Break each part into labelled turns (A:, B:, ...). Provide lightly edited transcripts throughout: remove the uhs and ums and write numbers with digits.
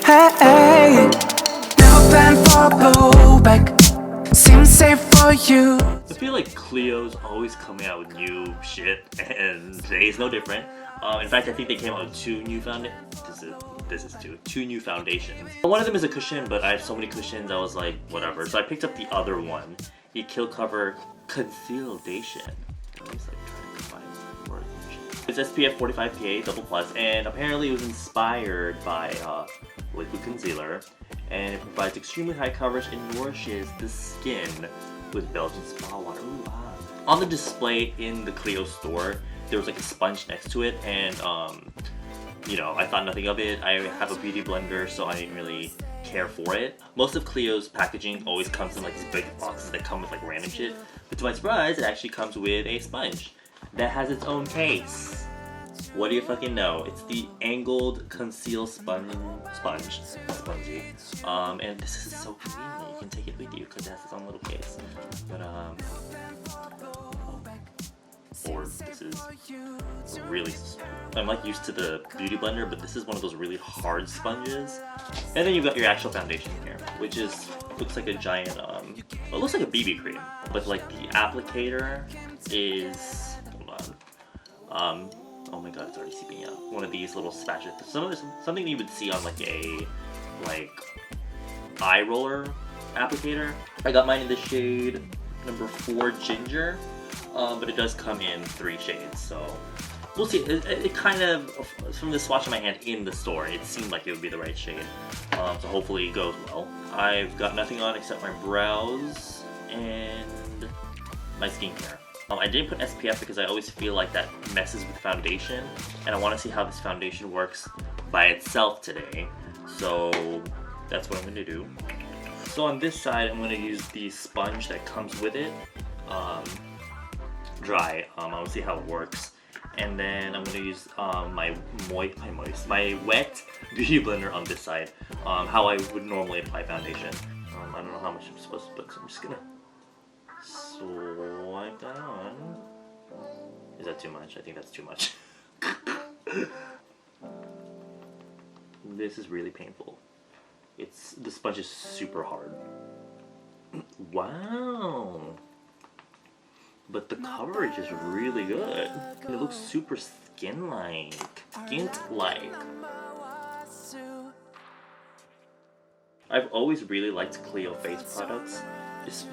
A: Hey, no plan for blowback. Seems safe for you.
B: I feel like Clio's always coming out with new shit, and today's no different. In fact, I think they came out with two new new foundations. One of them is a cushion, but I have so many cushions, I was like, whatever. So I picked up the other one, the Kill Cover Conceal-dation. It's SPF 45 PA double plus, and apparently it was inspired by liquid concealer, and it provides extremely high coverage and nourishes the skin with Belgian spa water. Ooh, wow. On the display in the Clio store, there was like a sponge next to it, and you know, I thought nothing of it. I have a beauty blender, so I didn't really care for it. Most of Clio's packaging always comes in like these big boxes that come with like random shit, but to my surprise, it actually comes with a sponge that has its own case. What do you fucking know? It's the angled conceal spongy. And this is so convenient. You can take it with you because it has its own little case. But or this is really. I'm like used to the beauty blender, but this is one of those really hard sponges. And then you've got your actual foundation here, which looks like a giant. It looks like a BB cream, but like the applicator is. Oh my god, it's already seeping out. One of these little spatulas. Something you would see on like a eye roller applicator. I got mine in the shade number 4 Ginger, but it does come in 3 shades, so we'll see. It kind of, from the swatch in my hand in the store, it seemed like it would be the right shade. So hopefully it goes well. I've got nothing on except my brows and my skincare. I didn't put SPF because I always feel like that messes with foundation, and I want to see how this foundation works by itself today. So that's what I'm going to do. So on this side, I'm going to use the sponge that comes with it, dry. I want to see how it works, and then I'm going to use my wet beauty blender on this side, how I would normally apply foundation. I don't know how much I'm supposed to put, so I'm just gonna swipe that on. Is that too much? I think that's too much. This is really painful. The sponge is super hard. Wow. But the coverage is really good. It looks super skin-like. Skint-like. I've always really liked Clio face products.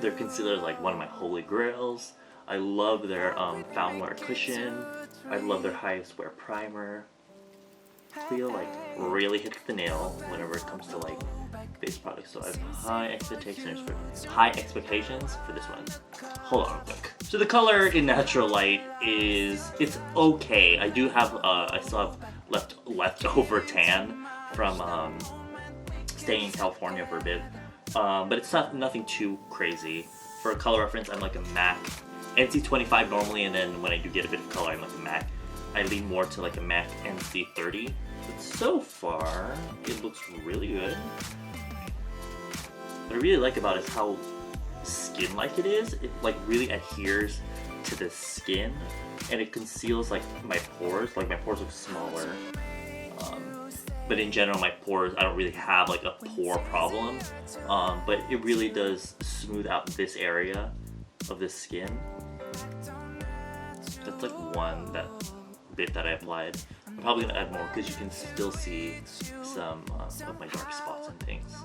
B: Their concealer is like one of my holy grails. I love their found wear cushion. I love their highest wear primer. Clio like really hits the nail whenever it comes to like face products. So I have high expectations for this one. Hold on quick. So the color in natural light it's okay. I do have I still have leftover tan from staying in California for a bit. But it's nothing too crazy. For a color reference, I'm like a MAC NC25 normally, and then when I do get a bit of color, I'm like a MAC. I lean more to like a MAC NC30. But so far, it looks really good. What I really like about it is how skin-like it is. It like really adheres to the skin, and it conceals like my pores. Like my pores look smaller. But in general, my pores, I don't really have like a pore problem. But it really does smooth out this area of the skin. That's like one bit that I applied. I'm probably gonna add more because you can still see some of my dark spots and things.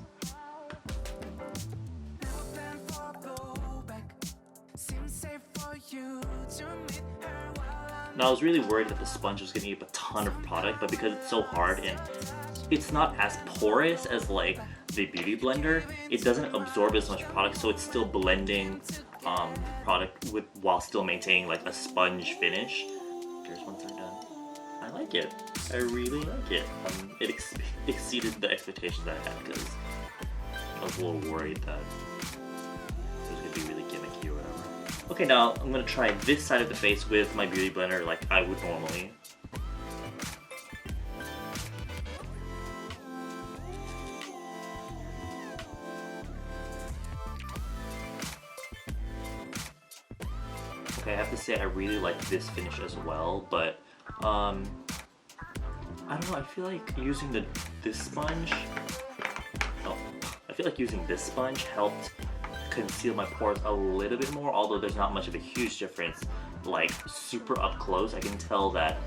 B: Now I was really worried that the sponge was going to give a ton of product, but because it's so hard and it's not as porous as like the beauty blender, it doesn't absorb as much product, so it's still blending the product while still maintaining like a sponge finish. Here's one side done. I like it. I really like it. It exceeded the expectations that I had because I was a little worried that it was going to be really gimmicky or whatever. Okay, now I'm going to try this side of the face with my beauty blender like I would normally. Okay, I have to say I really like this finish as well, but I don't know, I feel like using this sponge feel like using this sponge helped conceal my pores a little bit more, although there's not much of a huge difference. Like super up close, I can tell that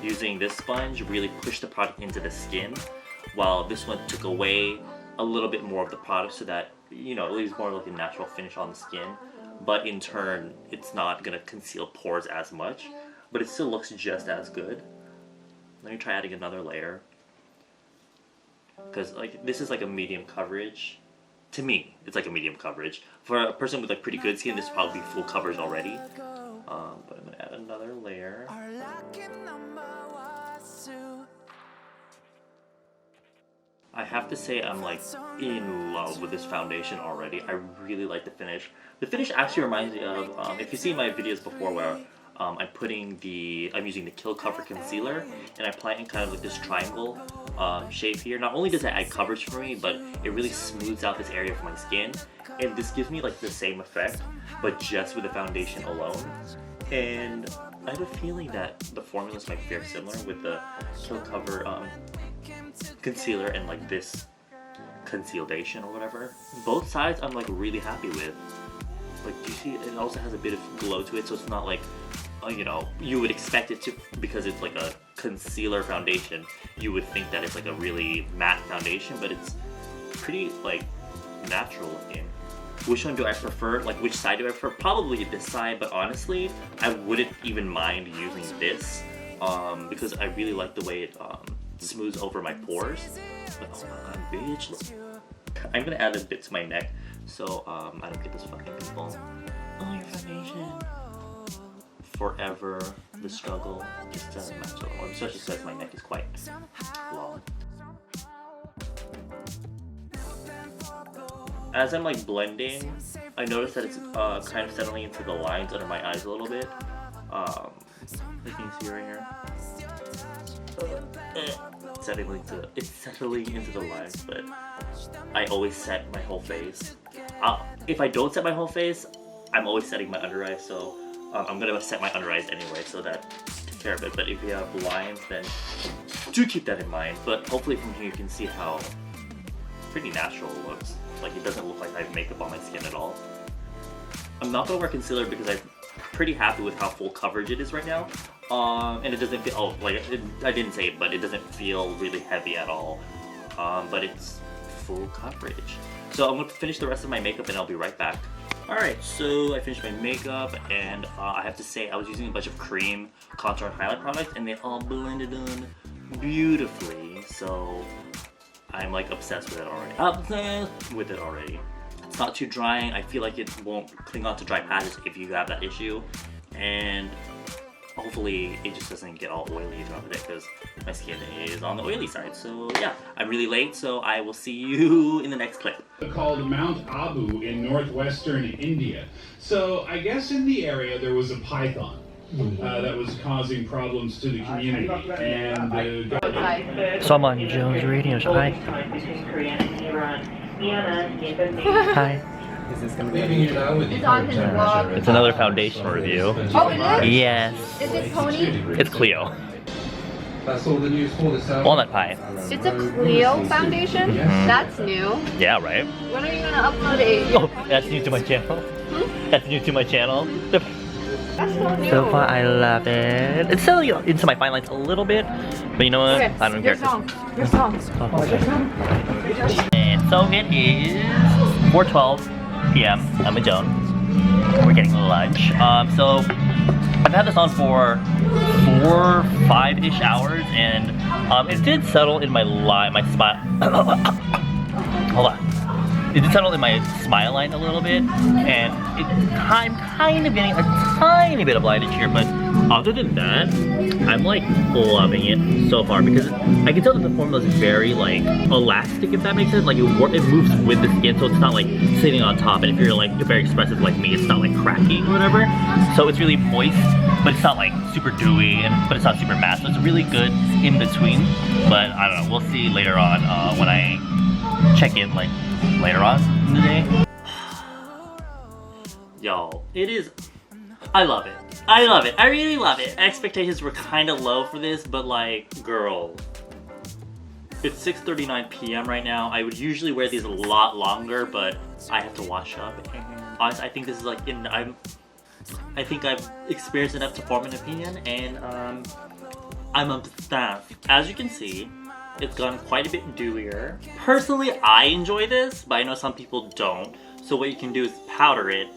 B: using this sponge really pushed the product into the skin, while this one took away a little bit more of the product so that, you know, it leaves more like a natural finish on the skin. But in turn, it's not gonna conceal pores as much, but it still looks just as good. Let me try adding another layer, because like this is like a medium coverage. To me, it's like a medium coverage. For a person with like pretty good skin, this is probably full coverage already. But I'm gonna add another layer. I have to say I'm like in love with this foundation already. I really like the finish. The finish actually reminds me of, if you see my videos before where I'm using the Kill Cover Concealer and I apply it in kind of like this triangle shape here. Not only does it add coverage for me, but it really smooths out this area for my skin. And this gives me like the same effect, but just with the foundation alone. And I have a feeling that the formulas might fare similar with the Kill Cover concealer and like this Conceal-dation or whatever. Both sides I'm like really happy with. Like, do you see it also has a bit of glow to it, so it's not like, you know, you would expect it to, because it's like a concealer foundation, you would think that it's like a really matte foundation, but it's pretty like natural looking. Which one do I prefer? Like, which side do I prefer? Probably this side, but honestly, I wouldn't even mind using this because I really like the way it smooths over my pores. But oh my god, bitch. I'm gonna add a bit to my neck so I don't get this fucking pimple. Oh, your foundation. Forever the struggle just to match it more, especially because my neck is quite long. As I'm like blending, I notice that it's kind of settling into the lines under my eyes a little bit. You can see right here. It's settling into the lines, but I always set my whole face. If I don't set my whole face, I'm always setting my under eyes, so I'm gonna set my under eyes anyway, so that take care of it. But if you have lines, then do keep that in mind. But hopefully from here you can see how pretty natural it looks. Like, it doesn't look like I have makeup on my skin at all. I'm not gonna wear concealer because I'm pretty happy with how full coverage it is right now. And it doesn't feel, I didn't say it, but it doesn't feel really heavy at all. But it's full coverage. So I'm gonna finish the rest of my makeup and I'll be right back. Alright, so I finished my makeup and I have to say I was using a bunch of cream contour and highlight products and they all blended in beautifully. So I'm like obsessed with it already. It's not too drying. I feel like it won't cling on to dry patches if you have that issue. And hopefully it just doesn't get all oily throughout the day because my skin is on the oily side. So yeah, I'm really late, so I will see you in the next clip.
C: Called Mount Abu in northwestern India. So I guess in the area there was a python that was causing problems to the community. And
D: so I'm on Jones Radio. Hi. Hi.
E: Is this going to be
F: It's on his vlog.
D: It's another foundation review.
F: Oh, it is?
D: Yes.
F: Is it Pony?
D: It's Clio.
E: That's all the news for this hour.
D: Walnut pie.
F: It's a Clio foundation?
D: Mm.
F: That's new.
D: Yeah, right?
F: When are you gonna upload it?
D: Oh, that's new to my channel. That's new to my channel.
F: That's so new.
D: So far, I love it. It's still into my fine lines a little bit, but you know what?
F: Okay,
D: I don't care.
F: Your song.
D: And so it is 4:12 p.m. I'm with Joan. We're getting lunch. So I've had this on for 4-5-ish hours, and it did settle in my smile. Hold on. It did settle in my smile line a little bit, and I'm kind of getting a tiny bit of lightage here, but other than that, I'm like loving it so far because I can tell that the formula is very like elastic, if that makes sense. Like it moves with the skin, so it's not like sitting on top. And if you're very expressive like me, it's not like cracking or whatever. So it's really moist, but it's not like super dewy, but it's not super matte. So it's really good in between. But I don't know. We'll see later on when I check in like later on in the day. Yo, it is. I love it. I love it. I really love it. Expectations were kind of low for this, but like, girl, It's 6:39 p.m. right now. I would usually wear these a lot longer, but I have to wash up. And honestly, I think this is like I think I've experienced enough to form an opinion, and I'm obsessed. As you can see, it's gotten quite a bit dewier. Personally, I enjoy this, but I know some people don't. So what you can do is powder it,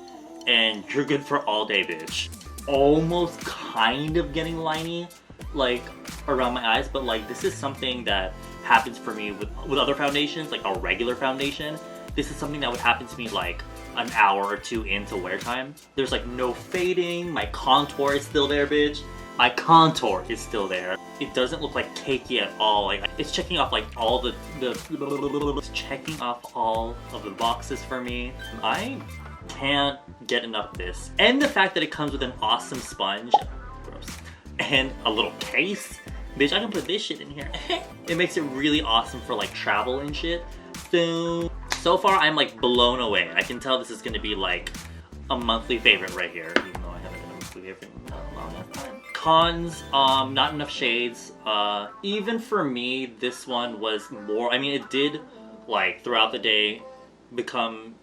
D: and you're good for all day, bitch. Almost kind of getting liney, like around my eyes, but like this is something that happens for me with other foundations, like a regular foundation. This is something that would happen to me like an hour or two into wear time. There's like no fading, my contour is still there, bitch. My contour is still there. It doesn't look like cakey at all. Like it's checking off like all it's checking off all of the boxes for me. I can't get enough of this. And the fact that it comes with an awesome sponge, gross, and a little case. Bitch, I can put this shit in here. It makes it really awesome for like travel and shit. So far I'm like blown away. I can tell this is gonna be like a monthly favorite right here, even though I haven't been a monthly favorite in a long time. Cons, not enough shades. Even for me, this one was more, I mean, it did like throughout the day become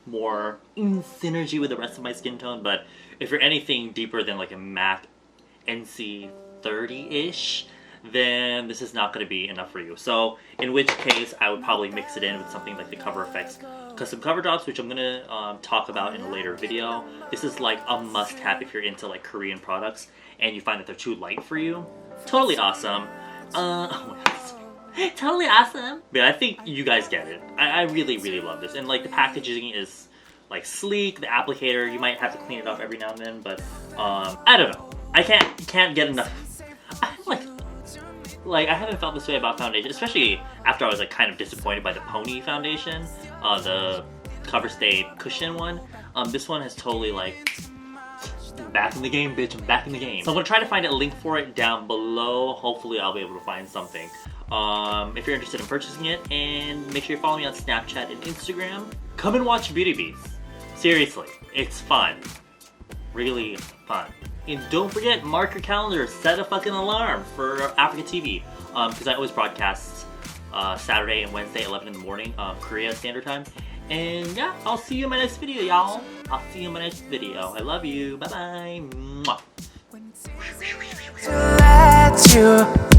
D: more in synergy with the rest of my skin tone, but if you're anything deeper than like a MAC NC 30-ish, then this is not going to be enough for you. So in which case I would probably mix it in with something like the Cover FX custom cover drops, which I'm going to talk about in a later video. This is like a must-have if you're into like Korean products and you find that they're too light for you. Totally awesome. Oh my God. Totally awesome. But I think you guys get it. I really, really love this. And like the packaging is like sleek. The applicator, you might have to clean it off every now and then, but I don't know. I can't get enough. Like I haven't felt this way about foundation, especially after I was like kind of disappointed by the Pony foundation, the Cover Stay cushion one. This one has totally like, back in the game, bitch, I'm back in the game. So I'm gonna try to find a link for it down below. Hopefully I'll be able to find something. If you're interested in purchasing it, and make sure you follow me on Snapchat and Instagram. Come and watch Beauty Beats. Seriously, it's fun. Really fun. And don't forget, mark your calendar, set a fucking alarm for Africa TV. Because I always broadcast Saturday and Wednesday, 11 in the morning, Korea Standard Time. And yeah, I'll see you in my next video, y'all. I'll see you in my next video. I love you. Bye-bye.
A: To let you